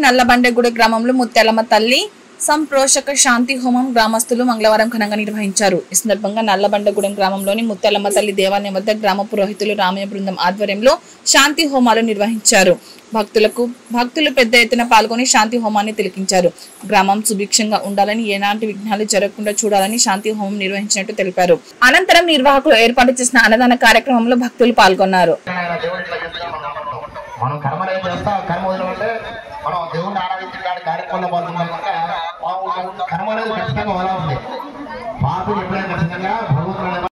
నల్లబండగూడ గ్రామంలో ముత్యాలమ్మ తల్లి సంప్రోషక శాంతి హోమం గ్రామస్తులు మంగళవారం ఘనంగా నిర్వహించారు। ఈ సందర్భంగా నల్లబండగూడెం గ్రామంలోని ముత్యాలమ్మ తల్లి దేవాలయం వద్ద గ్రామ పురోహితులు రామయ్య బృందం ఆధ్వర్యంలో శాంతి హోమాలు నిర్వహించారు। భక్తులు పెద్ద ఎత్తున పాల్గొని శాంతి హోమాన్ని తిలకించారు। గ్రామం సుభిక్షంగా ఉండాలని, ఎలాంటి విఘ్నాలు జరగకుండా చూడాలని శాంతి హోమం నిర్వహించినట్టు తెలిపారు। అనంతరం నిర్వాహకులు ఏర్పాటు చేసిన అన్నదాన కార్యక్రమంలో భక్తులు పాల్గొన్నారు। మనం దేవుడిని ఆరాధించడానికి కార్యక్రమంలో పాల్గొన్నాక కర్మ అనేది ఖచ్చితంగా వలా ఉంది। పాపం ఎప్పుడైనా ఖచ్చితంగా భగవంతుడు